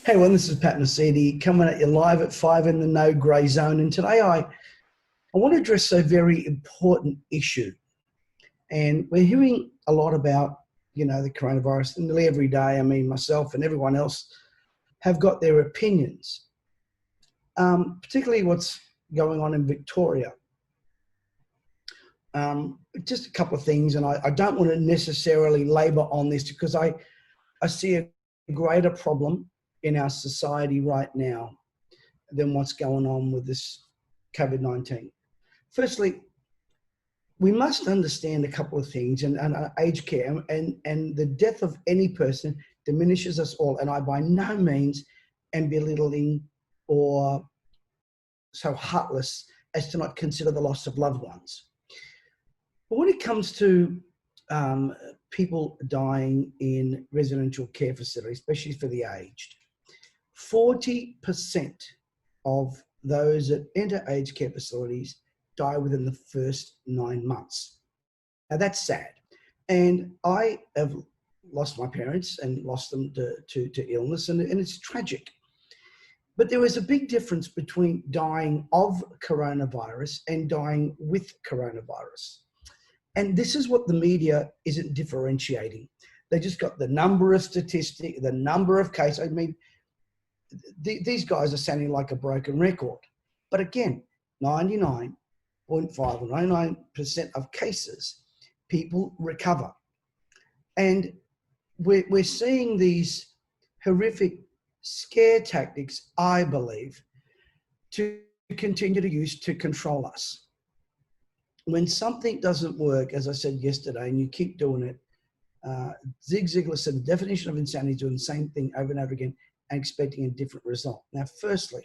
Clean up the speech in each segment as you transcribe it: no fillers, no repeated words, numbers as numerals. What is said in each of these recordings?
Hey everyone, this is Pat Mesiti coming at you live at 5 in the No Grey Zone. And today I want to address a very important issue. And we're hearing a lot about, the coronavirus. And nearly every day, I mean, myself and everyone else have got their opinions, particularly what's going on in Victoria. Just a couple of things, and I don't want to necessarily labour on this because I see a greater problem in our society right now than what's going on with this COVID-19. Firstly, we must understand a couple of things, and aged care and the death of any person diminishes us all. And I by no means am belittling or so heartless as to not consider the loss of loved ones. But when it comes to people dying in residential care facilities, especially for the aged, 40% of those that enter aged care facilities die within the first 9 months. Now that's sad. And I have lost my parents and lost them to illness, and it's tragic. But there is a big difference between dying of coronavirus and dying with coronavirus. And this is what the media isn't differentiating. They just got the number of statistics, the number of cases. I mean, these guys are sounding like a broken record. But again, 99.5 or 99% of cases, people recover. And we're seeing these horrific scare tactics, I believe, to continue to use to control us. When something doesn't work, as I said yesterday, and you keep doing it, Zig Ziglar said the definition of insanity is doing the same thing over and over again and expecting a different result. Now, firstly,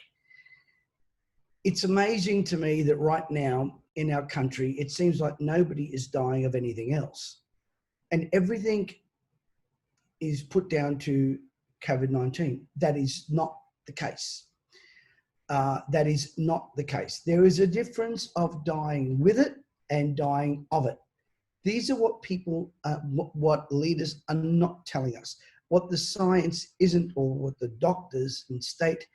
it's amazing to me that right now in our country, it seems like nobody is dying of anything else. And everything is put down to COVID-19. That is not the case. That is not the case. There is a difference of dying with it and dying of it. These are what people, what leaders are not telling us, what the science isn't, or what the doctors and state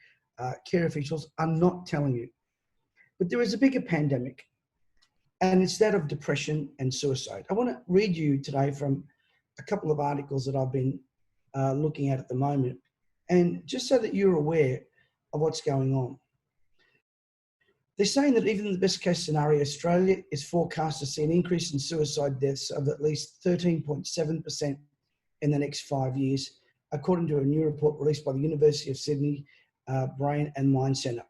care officials are not telling you. But there is a bigger pandemic, and it's that of depression and suicide. I want to read you today from a couple of articles that I've been looking at the moment, and just so that you're aware of what's going on. They're saying that even in the best case scenario, Australia is forecast to see an increase in suicide deaths of at least 13.7% in the next 5 years, according to a new report released by the University of Sydney Brain and Mind Centre.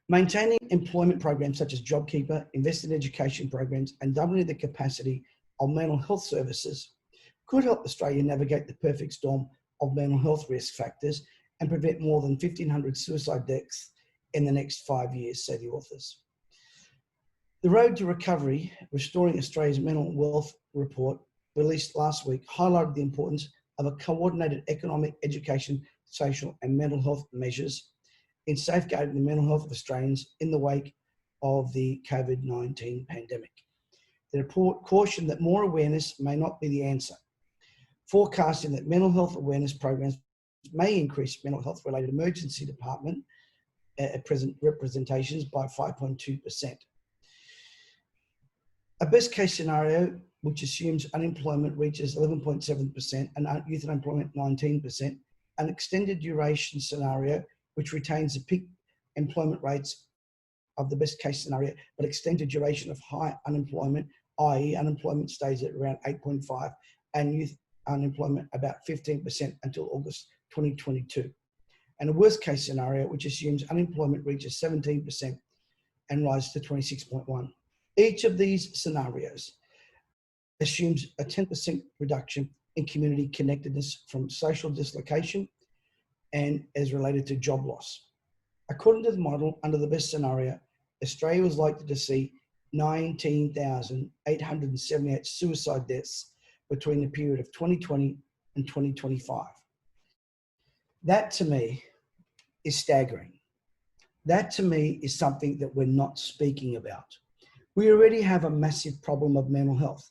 Maintaining employment programs such as JobKeeper, invest in education programs, and doubling the capacity of mental health services could help Australia navigate the perfect storm of mental health risk factors and prevent more than 1,500 suicide deaths in the next 5 years, say the authors. The Road to Recovery, Restoring Australia's Mental Wealth report, released last week, highlighted the importance of a coordinated economic, education, social and mental health measures in safeguarding the mental health of Australians in the wake of the COVID-19 pandemic. The report cautioned that more awareness may not be the answer, forecasting that mental health awareness programs may increase mental health related emergency department present representations by 5.2%. A best case scenario, which assumes unemployment reaches 11.7% and youth unemployment 19%, an extended duration scenario, which retains the peak employment rates of the best case scenario, but extended duration of high unemployment, i.e. unemployment stays at around 8.5 and youth unemployment about 15% until August 2022. And a worst case scenario, which assumes unemployment reaches 17% and rises to 26.1. Each of these scenarios assumes a 10% reduction in community connectedness from social dislocation and is related to job loss. According to the model, under the best scenario, Australia was likely to see 19,878 suicide deaths between the period of 2020 and 2025. That to me is staggering. That to me is something that we're not speaking about. We already have a massive problem of mental health.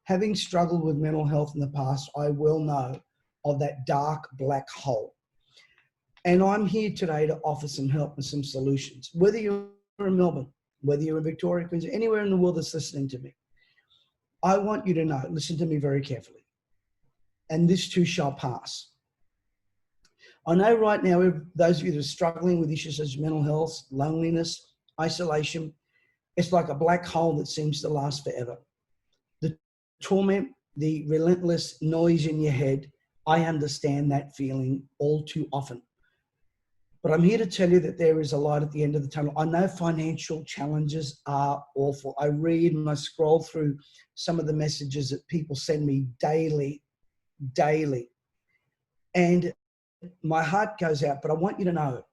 Having struggled with mental health in the past, I well know of that dark black hole. And I'm here today to offer some help and some solutions. Whether you're in Melbourne, whether you're in Victoria, Queensland, anywhere in the world that's listening to me, I want you to know, listen to me very carefully, and this too shall pass. I know right now, those of you that are struggling with issues such as mental health, loneliness, isolation, it's like a black hole that seems to last forever. The torment, the relentless noise in your head, I understand that feeling all too often. But I'm here to tell you that there is a light at the end of the tunnel. I know financial challenges are awful. I read and I scroll through some of the messages that people send me daily. And my heart goes out, but I want you to know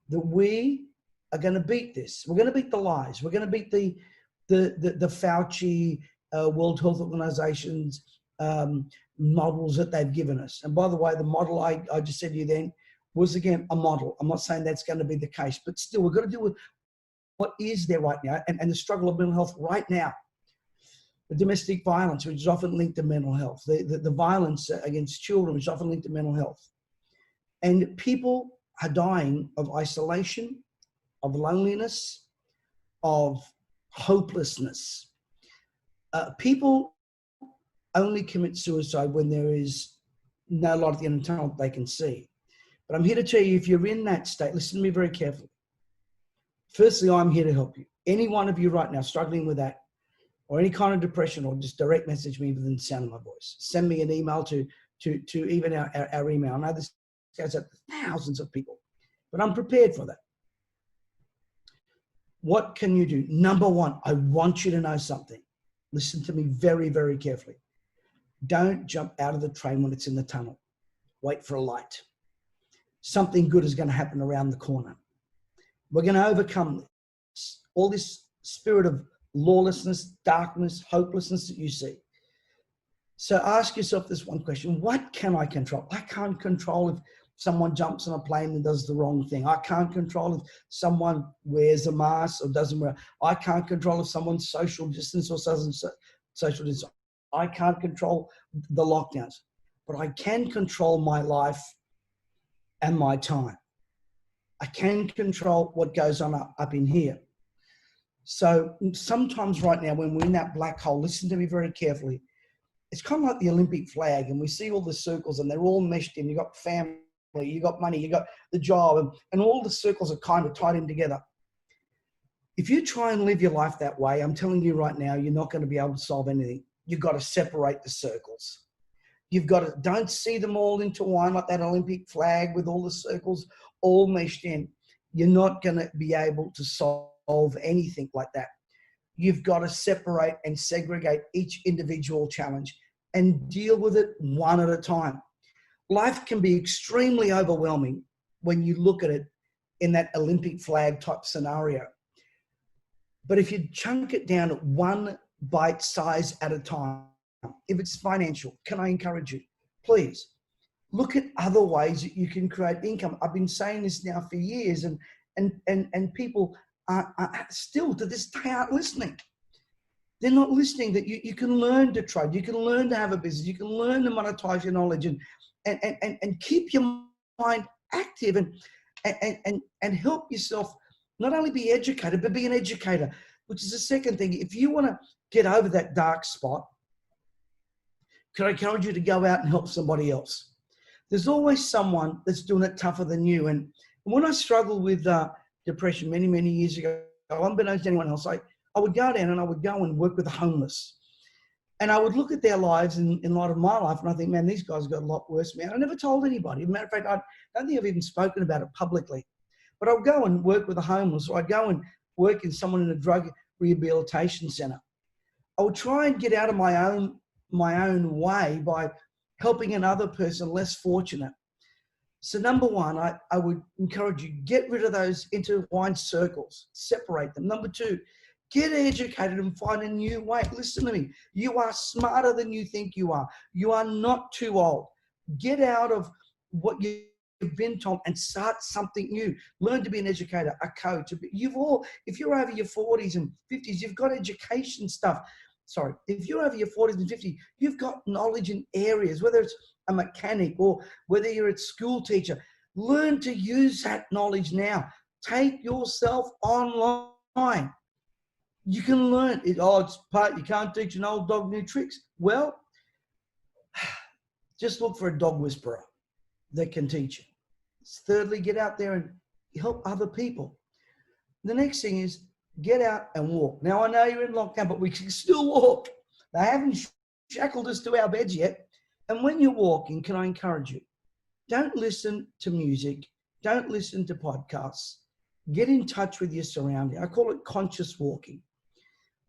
that we are going to beat this. We're going to beat the lies. We're going to beat the Fauci, World Health Organization's models that they've given us. And by the way, the model I just said to you then was, again, a model. I'm not saying that's going to be the case, but still we've got to deal with what is there right now and the struggle of mental health right now. The domestic violence, which is often linked to mental health, the violence against children, which is often linked to mental health. And people are dying of isolation, of loneliness, of hopelessness. People only commit suicide when there is no light at the end of the tunnel they can see. But I'm here to tell you, if you're in that state, listen to me very carefully. Firstly, I'm here to help you. Any one of you right now struggling with that, or any kind of depression, or just direct message me within the sound of my voice. Send me an email to even our email. I know this goes out to thousands of people, but I'm prepared for that. What can you do? Number one, I want you to know something. Listen to me very, very carefully. Don't jump out of the train when it's in the tunnel. Wait for a light. Something good is going to happen around the corner. We're going to overcome this, all this spirit of lawlessness, darkness, hopelessness that you see. So ask yourself this one question: what can I control? I can't control if someone jumps on a plane and does the wrong thing. I can't control if someone wears a mask or doesn't wear. I can't control if someone's social distance or doesn't social distance. I can't control the lockdowns, but I can control my life and my time. I can control what goes on up in here. So sometimes right now when we're in that black hole, listen to me very carefully. It's kind of like the Olympic flag, and we see all the circles and they're all meshed in. You've got family, you've got money, you've got the job, and all the circles are kind of tied in together. If you try and live your life that way, I'm telling you right now, you're not going to be able to solve anything. You've got to separate the circles. You've got to, don't see them all intertwined like that Olympic flag with all the circles all meshed in. You're not going to be able to solve anything like that. You've got to separate and segregate each individual challenge and deal with it one at a time. Life can be extremely overwhelming when you look at it in that Olympic flag type scenario. But if you chunk it down at one bite size at a time, if it's financial, can I encourage you? Please look at other ways that you can create income. I've been saying this now for years, and people are still to this day aren't listening. They're not listening that you can learn to trade, you can learn to have a business, you can learn to monetize your knowledge and keep your mind active and help yourself not only be educated, but be an educator, which is the second thing. If you want to get over that dark spot, can I encourage you to go out and help somebody else? There's always someone that's doing it tougher than you. And when I struggled with depression many, many years ago, unbeknownst to anyone else, I would go down and I would go and work with the homeless. And I would look at their lives in light of my life, and I think, man, these guys got a lot worse, man. I never told anybody. As a matter of fact, I don't think I've even spoken about it publicly. But I would go and work with the homeless, or I'd go and work in someone in a drug rehabilitation center. I would try and get out of my own way by helping another person less fortunate. So number one, I would encourage you, get rid of those intertwined circles, separate them. Number two, get educated and find a new way. Listen to me. You are smarter than you think you are. You are not too old. Get out of what you've been told and start something new. Learn to be an educator, a coach. If you're over your 40s and 50s, you've got education stuff. Sorry, if you're over your 40s and 50s, you've got knowledge in areas, whether it's a mechanic or whether you're a school teacher. Learn to use that knowledge now. Take yourself online. You can learn it. Oh, it's part, you can't teach an old dog new tricks. Well, just look for a dog whisperer that can teach you. Thirdly, get out there and help other people. The next thing is get out and walk. Now, I know you're in lockdown, but we can still walk. They haven't shackled us to our beds yet. And when you're walking, can I encourage you? Don't listen to music. Don't listen to podcasts. Get in touch with your surroundings. I call it conscious walking.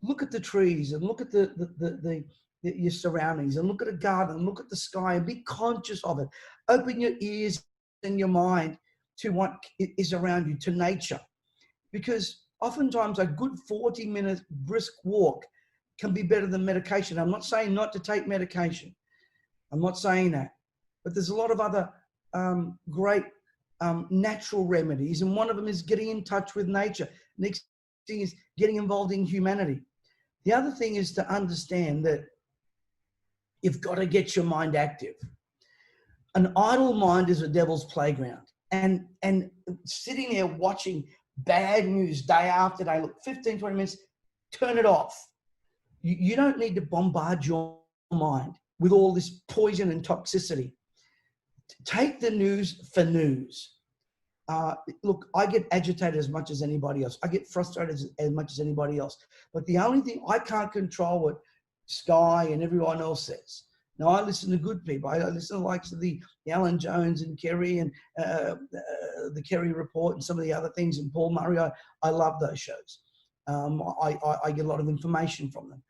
Look at the trees and look at your surroundings and look at a garden and look at the sky and be conscious of it. Open your ears and your mind to what is around you, to nature. Because oftentimes a good 40-minute brisk walk can be better than medication. I'm not saying not to take medication. I'm not saying that. But there's a lot of other great natural remedies, and one of them is getting in touch with nature. Next thing is getting involved in humanity. The other thing is to understand that you've got to get your mind active. An idle mind is a devil's playground. And sitting there watching bad news day after day, look, 15, 20 minutes, turn it off. You don't need to bombard your mind with all this poison and toxicity. Take the news for news. Look, I get agitated as much as anybody else. I get frustrated as much as anybody else. But the only thing, I can't control what Sky and everyone else says. Now, I listen to good people. I listen to the likes of the Alan Jones and Kerry and the Kerry Report and some of the other things, and Paul Murray. I love those shows. I get a lot of information from them.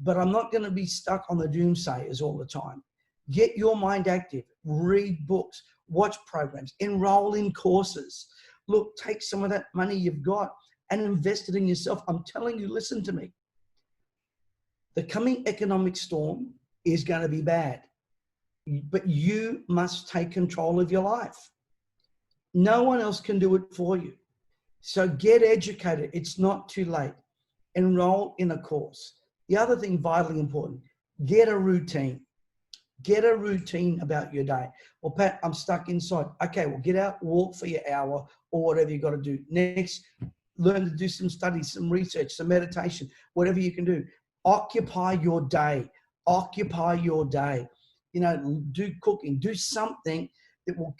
But I'm not going to be stuck on the doomsayers all the time. Get your mind active. Read books. Watch programs. Enroll in courses. Look, take some of that money you've got and invest it in yourself. I'm telling you, listen to me. The coming economic storm is going to be bad. But you must take control of your life. No one else can do it for you. So get educated. It's not too late. Enroll in a course. The other thing, vitally important, get a routine. Get a routine about your day. Well, Pat, I'm stuck inside. Okay, well, get out, walk for your hour or whatever you got to do. Next, learn to do some studies, some research, some meditation, whatever you can do. Occupy your day. Occupy your day. You know, do cooking, do something that will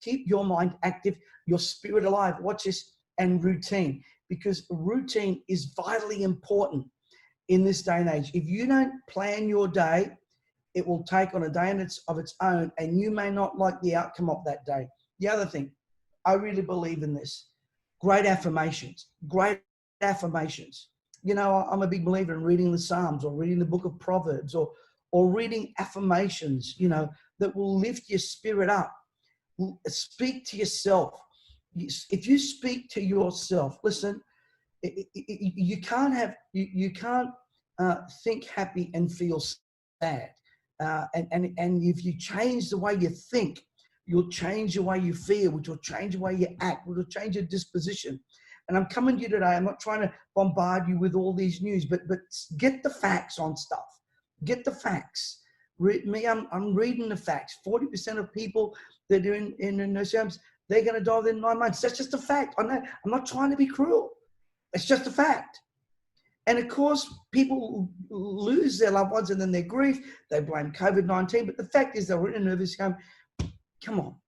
keep your mind active, your spirit alive. Watch this, and routine, because routine is vitally important in this day and age. If you don't plan your day, it will take on a day of its own, and you may not like the outcome of that day. The other thing, I really believe in this. Great affirmations. Great affirmations. You know, I'm a big believer in reading the Psalms or reading the book of Proverbs or reading affirmations, you know, that will lift your spirit up. Speak to yourself. If you speak to yourself, listen, you can't think happy and feel sad. And if you change the way you think, you'll change the way you feel, which will change the way you act, which will change your disposition. And I'm coming to you today. I'm not trying to bombard you with all these news, but get the facts on stuff. Get the facts. I'm reading the facts. 40% of people that are in nursing homes, they're going to die within 9 months. That's just a fact. I'm not trying to be cruel. It's just a fact. And of course, people lose their loved ones and then their grief, they blame COVID-19. But the fact is, they were in a nursing home. Come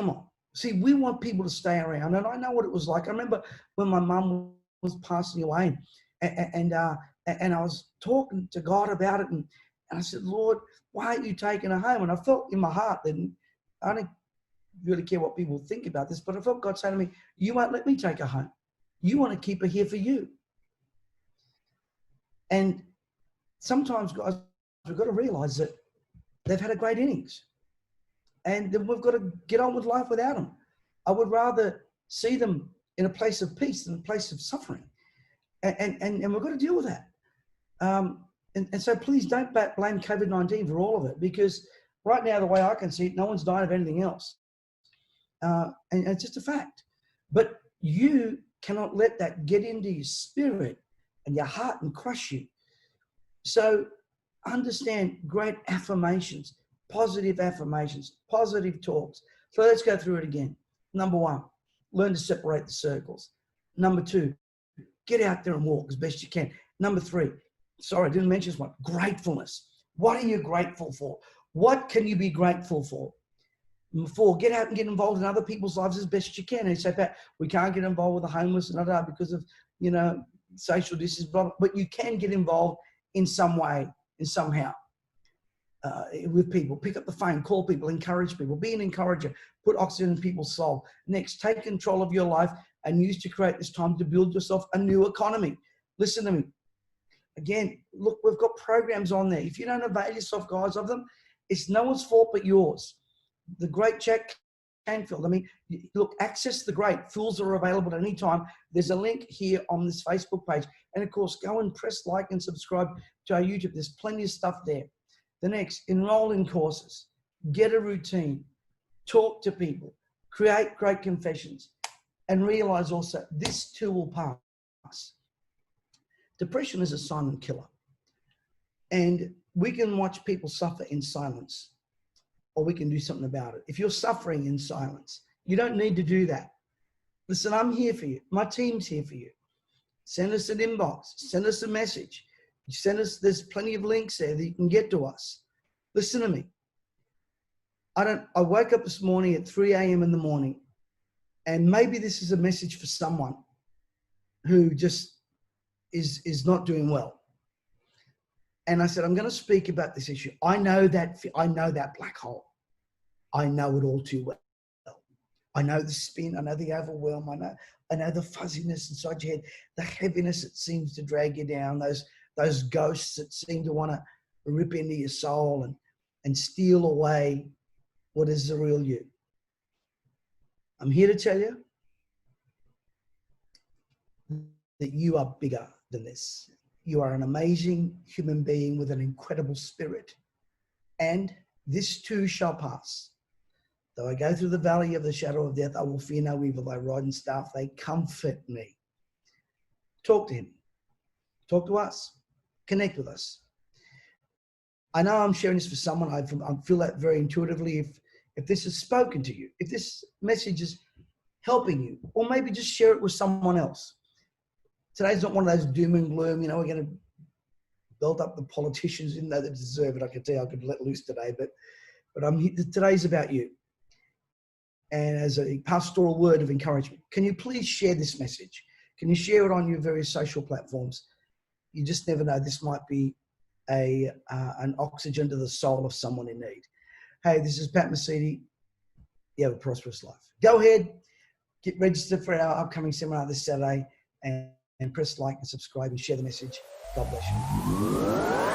on. See, we want people to stay around. And I know what it was like. I remember when my mum was passing away, and I was talking to God about it. And I said, Lord, why aren't you taking her home? And I felt in my heart that I don't really care what people think about this, but I felt God say to me, you won't let me take her home. You want to keep her here for you. And sometimes, guys, we've got to realize that they've had a great innings. And then we've got to get on with life without them. I would rather see them in a place of peace than a place of suffering. And we've got to deal with that. And so please don't blame COVID-19 for all of it, because right now, the way I can see it, no one's died of anything else. And it's just a fact. But you cannot let that get into your spirit and your heart and crush you. So understand great affirmations, positive talks, So let's go through it again. Number one, learn to separate the circles. Number two, get out there and walk as best you can. Number three, sorry, I didn't mention this one, gratefulness. What are you grateful for? What can you be grateful for? Number four, get out and get involved in other people's lives as best you can. And you say, Pat, we can't get involved with the homeless and other because of, social distance, blah, blah, but you can get involved in some way, in somehow. With people, pick up the phone, call people, encourage people, be an encourager, put oxygen in people's soul. Next, take control of your life and use to create this time to build yourself a new economy. Listen to me. Again, look, we've got programs on there. If you don't avail yourself, guys, of them, it's no one's fault but yours. The great Jack Canfield. I mean, look, access the great. Tools are available at any time. There's a link here on this Facebook page. And of course, go and press like and subscribe to our YouTube. There's plenty of stuff there. The next, enroll in courses, get a routine, talk to people, create great confessions, and realize also this too will pass. Depression is a silent killer. And we can watch people suffer in silence, or we can do something about it. If you're suffering in silence, you don't need to do that. Listen, I'm here for you. My team's here for you. Send us an inbox, send us a message. There's plenty of links there that you can get to us. Listen to me. I woke up this morning at 3 a.m. in the morning, and maybe this is a message for someone who just is not doing well. And I said, I'm going to speak about this issue. I know that black hole. I know it all too well. I know the spin. I know the overwhelm. I know the fuzziness inside your head, the heaviness that seems to drag you down, those ghosts that seem to want to rip into your soul and steal away what is the real you. I'm here to tell you that you are bigger than this. You are an amazing human being with an incredible spirit. And this too shall pass. Though I go through the valley of the shadow of death, I will fear no evil. Thy rod and staff, they comfort me. Talk to him. Talk to us. Connect with us. I know I'm sharing this for someone. I feel that very intuitively. If this has spoken to you, if this message is helping you, or maybe just share it with someone else. Today's not one of those doom and gloom, we're going to build up the politicians, even though they deserve it. I could tell you I could let loose today, but today's about you. And as a pastoral word of encouragement, can you please share this message? Can you share it on your various social platforms? You just never know. This might be an oxygen to the soul of someone in need. Hey, this is Pat Mesiti. You have a prosperous life. Go ahead, get registered for our upcoming seminar this Saturday, and press like and subscribe and share the message. God bless you.